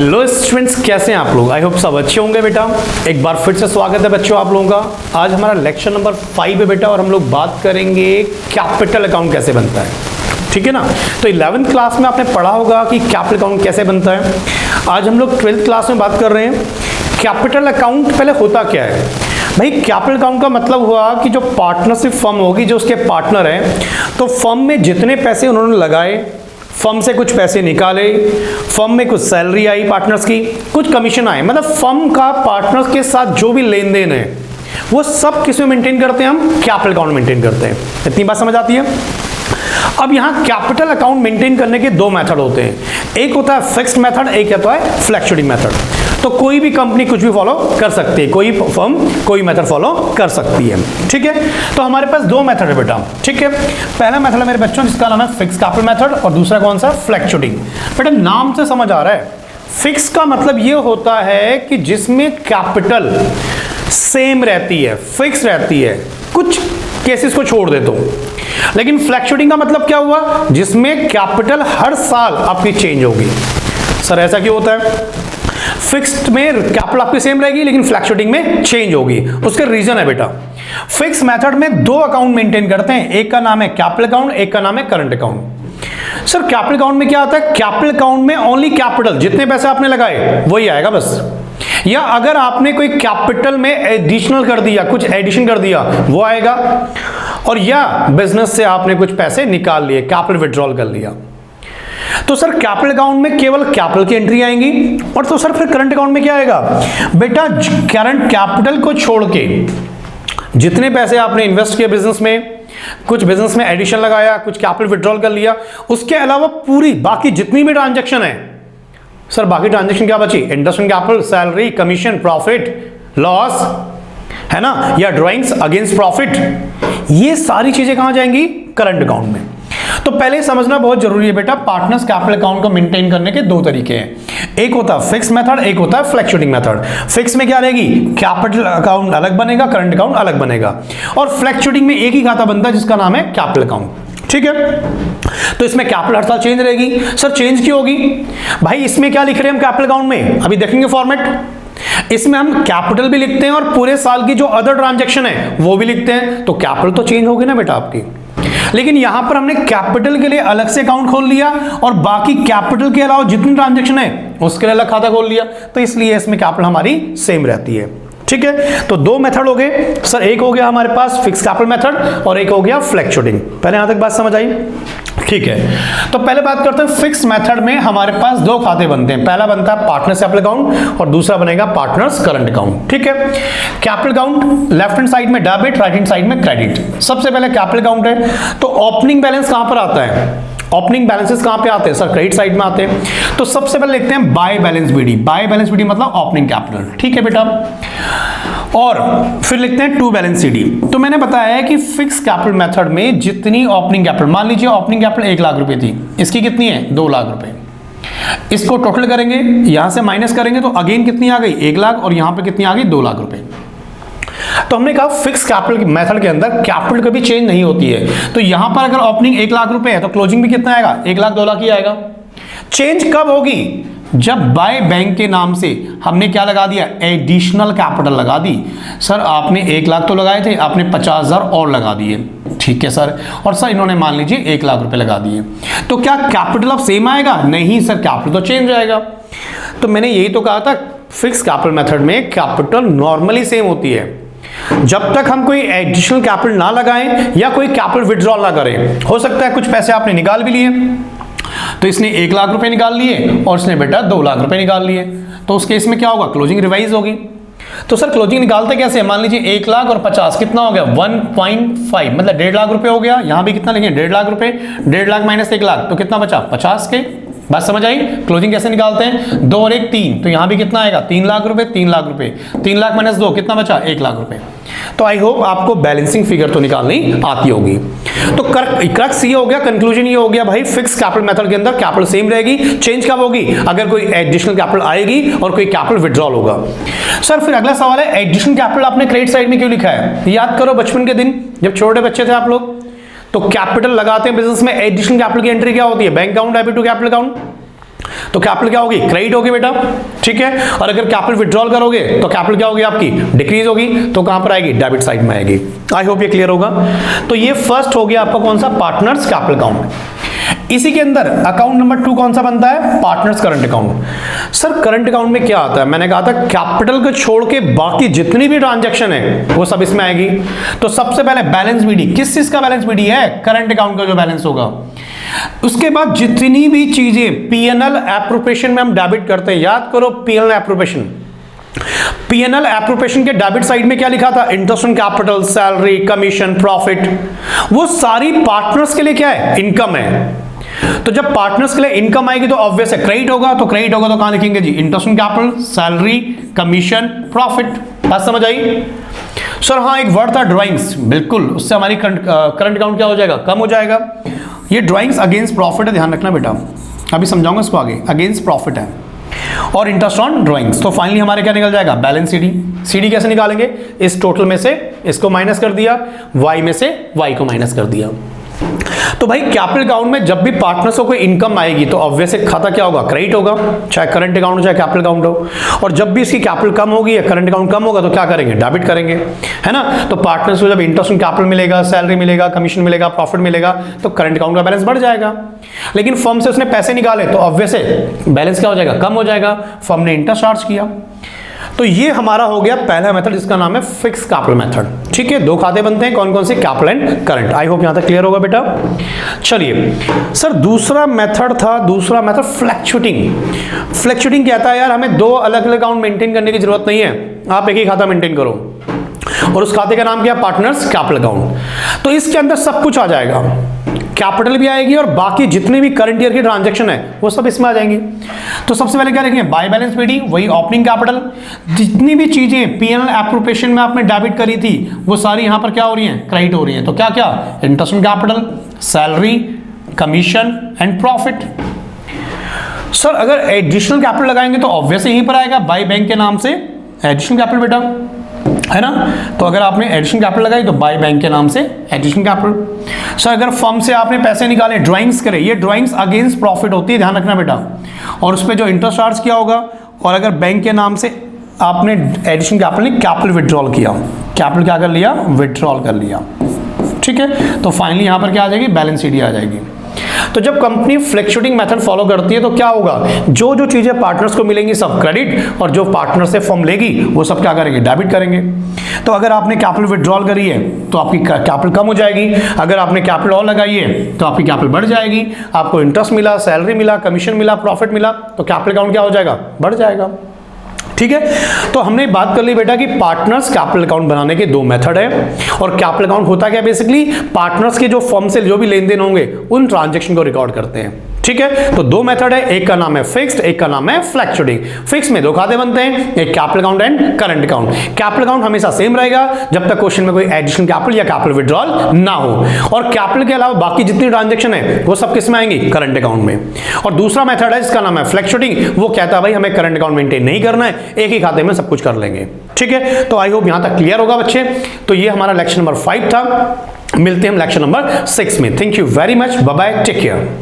Hello students, कैसे हैं आप लोग। आई होप सब अच्छे होंगे बेटा। एक बार फिर से स्वागत है बच्चों आप लोगों का। आज हमारा लेक्चर नंबर 5 है बेटा और हम लोग बात करेंगे कैपिटल अकाउंट कैसे बनता है। ठीक है ना। तो 11th क्लास में आपने पढ़ा होगा कि कैपिटल अकाउंट कैसे बनता है। आज हम लोग 12th क्लास में बात कर रहे हैं कैपिटल अकाउंट पहले होता क्या है। भाई कैपिटल अकाउंट का मतलब हुआ कि जो पार्टनरशिप फर्म होगी, जो उसके पार्टनर हैं, तो फर्म में जितने पैसे उन्होंने लगाए, फर्म से कुछ पैसे निकाले, फर्म में कुछ सैलरी आई पार्टनर्स की, कुछ कमीशन आए, मतलब फर्म का पार्टनर्स के साथ जो भी लेन देन है वो सब किस में मेंटेन करते हैं, हम कैपिटल अकाउंट मेंटेन करते हैं। इतनी बात समझ आती है। अब यहाँ कैपिटल अकाउंट मेंटेन करने के दो मेथड होते हैं, एक होता है फिक्स्ड मेथड, एक होता है फ्लक्चुएटिंग मेथड। तो कोई भी कंपनी कुछ भी फॉलो कर सकती है, कोई फर्म कोई मेथड फॉलो कर सकती है। ठीक है। तो हमारे पास दो मेथड है बेटा। ठीक है। पहला मेथड है मेरे बच्चों जिसका नाम है फिक्स्ड कैपिटल मेथड और दूसरा कौन सा, फ्लक्चुएटिंग। बेटा नाम से समझ आ रहा है, फिक्स का मतलब ये होता है कि जिसमें कैपिटल सेम रहती है, फिक्स रहती है, कुछ केसेस को छोड़ दे तो। लेकिन फ्लक्चुएटिंग का मतलब क्या हुआ, जिसमें कैपिटल हर साल आपकी चेंज होगी। सर ऐसा क्यों होता है। फिक्स्ड में कैपिटल आपकी सेम रहेगी लेकिन फ्लक्चुएटिंग में चेंज होगी। उसका रीजन है बेटा, फिक्स मेथड में दो अकाउंट मेंटेन करते हैं, एक का नाम है कैपिटल अकाउंट, एक का नाम है current account. Sir capital account में क्या आता है, कैपिटल अकाउंट में ओनली कैपिटल, जितने पैसे आपने लगाए वही आएगा बस। या अगर आपने कोई कैपिटल में एडिशनल कर दिया, कुछ एडिशन कर दिया, वो आएगा। और या बिजनेस से आपने कुछ पैसे निकाल लिए, कैपिटल विड्रॉल कर लिया, तो सर कैपिटल अकाउंट में केवल कैपिटल की एंट्री आएंगी। और तो सर फिर करंट अकाउंट में क्या आएगा बेटा, करंट कैपिटल को छोड़ के जितने पैसे आपने इन्वेस्ट किए बिजनेस में, कुछ बिजनेस में एडिशन लगाया, कुछ कैपिटल विड्रॉल कर लिया, उसके अलावा पूरी बाकी जितनी भी ट्रांजैक्शन है, सर बाकी ट्रांजैक्शन क्या बची, interest on capital, salary, commission, profit, loss, है ना, या ड्राइंग्स अगेंस्ट प्रॉफिट, ये सारी चीजें कहां जाएंगी, करंट अकाउंट में। तो पहले समझना बहुत जरूरी है बेटा, पार्टनर्स कैपिटल अकाउंट को मेंटेन करने के दो तरीके हैं, एक होता है फिक्स मेथड, एक होता है फ्लक्चुएटिंग मेथड। फिक्स में क्या रहेगी, कैपिटल अकाउंट अलग बनेगा, करंट अकाउंट अलग बनेगा। और फ्लक्चुएटिंग में एक ही खाता बनता है जिसका नाम है कैपिटल अकाउंट। ठीक है। तो इसमें कैपिटल हर साल चेंज रहेगी। सर चेंज क्यों होगी भाई, इसमें क्या लिख रहे हैं हम कैपिटल अकाउंट में, अभी देखेंगे फॉर्मेट। इसमें हम कैपिटल भी लिखते हैं और पूरे साल की जो अदर ट्रांजैक्शन है वो भी लिखते हैं, तो कैपिटल तो चेंज होगी ना बेटा आपकी। लेकिन यहां पर हमने कैपिटल के लिए अलग से अकाउंट खोल लिया और बाकी कैपिटल के अलावा जितनी ट्रांजैक्शन है उसके लिए अलग खाता खोल लिया, तो इसलिए इसमें कैपिटल हमारी सेम रहती है। ठीक है। तो दो मेथड हो गए सर, एक हो गया हमारे पास फिक्स कैपिटल मेथड और एक हो गया फ्लक्चुएटिंग। पहले यहां तक बात समझ आई। ठीक है। तो पहले बात करते हैं फिक्स मेथड में हमारे पास दो खाते बनते हैं, पहला बनता है पार्टनर्स कैपिटल अकाउंट और दूसरा बनेगा पार्टनर्स करंट अकाउंट। ठीक है। Capital account left hand side में डेबिट, राइट हैंड साइड में क्रेडिट। सबसे पहले कैपिटल अकाउंट है, तो ओपनिंग बैलेंस कहां पर आता है, ओपनिंग बैलेंसेस कहां पे आते हैं, सर क्रेडिट साइड में आते हैं। तो सबसे पहले लिखते हैं by balance BD, by balance BD मतलब ओपनिंग कैपिटल। ठीक है बेटा। और फिर लिखते हैं टू बैलेंस सीडी। तो मैंने बताया है कि फिक्स कैपिटल मेथड में जितनी ओपनिंग कैपिटल, मान लीजिए ओपनिंग कैपिटल 1 लाख रुपए थी, इसकी कितनी है 2 लाख रुपए, इसको टोटल करेंगे, यहां से माइनस करेंगे तो अगेन कितनी आ गई 1 लाख और यहां पे कितनी आ गई 2 लाख रुपए। तो हमने कहा फिक्स कैपिटल मेथड के अंदर कैपिटल कभी चेंज नहीं होती है, तो यहां पर अगर ओपनिंग 1 लाख रुपए है तो क्लोजिंग भी कितना आएगा 1 लाख 2 लाख ही आएगा। चेंज कब होगी, जब बाय बैंक के नाम से हमने क्या लगा दिया, एडिशनल कैपिटल लगा दी। सर आपने 1 लाख तो लगाए थे, आपने 50,000 और लगा दिए। ठीक है सर। और सर इन्होंने मान लीजिए 1 लाख रुपए लगा दिए, तो क्या कैपिटल अब सेम आएगा, नहीं सर कैपिटल तो चेंज आएगा। तो मैंने यही तो कहा था, फिक्स कैपिटल मेथड में कैपिटल नॉर्मली सेम होती है जब तक हम कोई एडिशनल कैपिटल ना लगाएं या कोई कैपिटल विड्रॉल ना करें। हो सकता है कुछ पैसे आपने निकाल भी लिए, तो इसने 1 लाख रुपए निकाल लिए और इसने बेटा 2 लाख रुपए निकाल लिए, तो उस केस में क्या होगा, क्लोजिंग रिवाइज होगी। तो सर क्लोजिंग निकालते कैसे, मान लीजिए 1 लाख और 50 कितना हो गया 1.5, मतलब 1.5 लाख रुपए हो गया। यहां भी कितना लिखें 1.5 लाख रुपए, 1.5 लाख माइनस 1 लाख तो कितना बचा 50 के। बात समझ आई। क्लोजिंग कैसे निकालते हैं, 2 और 1 3, तो यहां भी कितना आएगा 3 लाख रुपए, 3 लाख रुपए, 3 लाख माइनस 2 कितना बचा 1 लाख रुपए। तो आई होप आपको बैलेंसिंग फिगर तो निकालनी आती होगी। तो क्रक्स ये हो गया, कंक्लूजन ये हो गया भाई, फिक्स कैपिटल मेथड के अंदर कैपिटल सेम रहेगी, चेंज कब होगी, अगर कोई एडिशनल कैपिटल आएगी और कोई कैपिटल विड्रॉल होगा। सर फिर अगला सवाल है, एडिशनल कैपिटल आपने क्रेडिट साइड में क्यों लिखा है। याद करो बचपन के दिन जब छोटे बच्चे थे आप लोग, तो कैपिटल लगाते हैं बिजनेस में, एडिशनल कैपिटल की एंट्री क्या होती है, bank account debit to capital account. तो कैपिटल क्या होगी, क्रेडिट होगी बेटा, ठीक है। और अगर कैपिटल विड्रॉल करोगे तो कैपिटल क्या होगी आपकी, डिक्रीज होगी, तो कहां पर आएगी, डेबिट साइड में आएगी। आई होप ये क्लियर होगा। तो ये फर्स्ट हो गया आपका कौन सा, पार्टनर्स कैपिटल अकाउंट। इसी के अंदर अकाउंट नंबर 2 कौन सा बनता है, partners current account. Sir current account में क्या आता है, मैंने कहा था कैपिटल को छोड़ के बाकी जितनी भी ट्रांजैक्शन है वो सब इसमें आएगी। तो सबसे पहले बैलेंस बीडी, किस चीज का बैलेंस बीडी है, करंट अकाउंट का जो बैलेंस होगा। उसके बाद जितनी भी चीजें पीएनएल एप्रोप्रिएशन में हम डेबिट करते हैं, याद करो पीएनएल एप्रोप्रिएशन, पीएनएल एप्रोप्रिएशन के डेबिट साइड में क्या लिखा था, interest on capital, salary, commission, profit, वो सारी पार्टनर्स के लिए क्या है, इनकम है। तो जब पार्टनर्स के लिए इनकम आएगी तो ऑब्वियस है क्रेडिट होगा, तो क्रेडिट होगा तो कहां लिखेंगे जी, interest on capital, salary, commission, profit. बात समझ आई। सर हाँ एक वर्ड था ड्राइंग्स, बिल्कुल उससे हमारी करंट अकाउंट क्या हो जाएगा, कम हो जाएगा। ये ड्राइंग्स अगेंस्ट प्रॉफिट है, ध्यान रखना बेटा, अभी समझाऊंगा इसको आगे, अगेंस्ट प्रॉफिट है और इंटरेस्ट ऑन ड्राइंग्स। तो फाइनली हमारे क्या निकल जाएगा, बैलेंस सीडी। सीडी कैसे निकालेंगे, इस टोटल में से इसको माइनस कर दिया, वाई में से वाई को माइनस कर दिया। तो भाई कैपिटल अकाउंट में जब भी पार्टनर्स को कोई इनकम आएगी तो ऑब्वियस खाता क्या होगा, क्रेडिट होगा, चाहे करंट अकाउंट हो चाहे कैपिटल अकाउंट हो। और जब भी इसकी कैपिटल कम होगी या करंट अकाउंट कम होगा तो क्या करेंगे, डेबिट करेंगे, है ना। तो पार्टनर्स को जब इंटरेस्ट ऑन कैपिटल मिलेगा, सैलरी मिलेगा, कमीशन मिलेगा, प्रॉफिट मिलेगा, तो करंट अकाउंट का बैलेंस बढ़ जाएगा। लेकिन फर्म से उसने पैसे निकाले तो ऑब्वियस है बैलेंस क्या हो जाएगा, कम हो जाएगा, फर्म ने इंटरेस्ट चार्ज किया। तो ये हमारा हो गया पहला मेथड, जिसका नाम है फिक्स कैपिटल मेथड, ठीक है। दो खाते बनते हैं, कौन कौन से, capital and current. I hope यहां तक क्लियर होगा बेटा। चलिए सर दूसरा मेथड था, दूसरा मेथड फ्लक्चुएटिंग। फ्लक्चुएटिंग कहता है यार हमें दो अलग अलग अकाउंट मेंटेन करने की जरूरत नहीं है, आप एक ही खाता मेंटेन करो और उस खाते का नाम क्या है, पार्टनर्स कैपिटल अकाउंट। तो इसके अंदर सब कुछ आ जाएगा, कैपिटल भी आएगी और बाकी जितने भी करंट ईयर की ट्रांजैक्शन है वो सब इसमें आ जाएंगी। तो सबसे पहले क्या लिखेंगे, बाय बैलेंस पीडी, वही ओपनिंग कैपिटल, जितनी भी चीजें पीएनएल एप्रोप्रिएशन में आपने डेबिट करी थी वो सारी यहां पर क्या हो रही हैं, क्रेडिट हो रही हैं। तो क्या क्या, interest on capital, salary, commission and profit. Sir अगर एडिशनल कैपिटल लगाएंगे तो ऑब्वियस यहीं पर आएगा, बाय बैंक के नाम से एडिशनल कैपिटल बेटा, है ना। तो अगर आपने एडिशनल कैपिटल लगाई तो बाय बैंक के नाम से एडिशनल कैपिटल। सर अगर फर्म से आपने पैसे निकाले, ड्राइंग्स करे, ये ड्राइंग्स अगेंस्ट प्रॉफिट होती है, ध्यान रखना बेटा, और उस पर जो इंटरेस्ट चार्ज किया होगा। और अगर बैंक के नाम से आपने एडिशनल कैपिटल नहीं, कैपिटल विड्रॉल किया, कैपिटल क्या कर लिया, विड्रॉल कर लिया, ठीक है। तो फाइनली यहां पर क्या आ जाएगी, बैलेंस शीट आ जाएगी। तो जब कंपनी फ्लक्चुएटिंग मेथड फॉलो करती है तो क्या होगा, जो जो चीजें पार्टनर्स को मिलेंगी सब क्रेडिट, और जो पार्टनर से फर्म लेगी वो सब क्या करेंगे, डेबिट करेंगे। तो अगर आपने कैपिटल विड्रॉल करी है तो आपकी कैपिटल कम हो जाएगी, अगर आपने कैपिटल और लगाई है तो आपकी कैपिटल बढ़ जाएगी, आपको इंटरेस्ट मिला, सैलरी मिला, कमीशन मिला, प्रॉफिट मिला, तो कैपिटल अकाउंट क्या हो जाएगा, बढ़ जाएगा, ठीक है। तो हमने बात कर ली बेटा कि पार्टनर्स कैपिटल अकाउंट बनाने के दो मेथड है, और कैपिटल अकाउंट होता क्या, बेसिकली पार्टनर्स के जो फर्म से जो भी लेन देन होंगे उन ट्रांजैक्शन को रिकॉर्ड करते हैं, ठीक है। तो दो मेथड है, एक का नाम है फिक्स्ड, एक का नाम है फ्लक्चुएटिंग। फिक्स में दो खाते बनते हैं, एक capital account and current account. Capital account हमेशा सेम रहेगा जब तक क्वेश्चन में कोई एडिशनल कैपिटल या कैपिटल विड्रॉल ना हो, और कैपिटल के अलावा बाकी जितनी ट्रांजैक्शन है वो सब किस में आएंगी, करंट अकाउंट में। और दूसरा मेथड है जिसका नाम है फ्लक्चुएटिंग, वो कहता है भाई हमें करंट अकाउंट मेंटेन नहीं करना है, एक ही खाते में सब कुछ कर लेंगे, ठीक है। तो आई होप यहां तक क्लियर होगा बच्चे। तो ये हमारा लेक्चर नंबर 5 था, मिलते हैं हम लेक्चर नंबर 6 में। Thank you very much, bye bye, take care.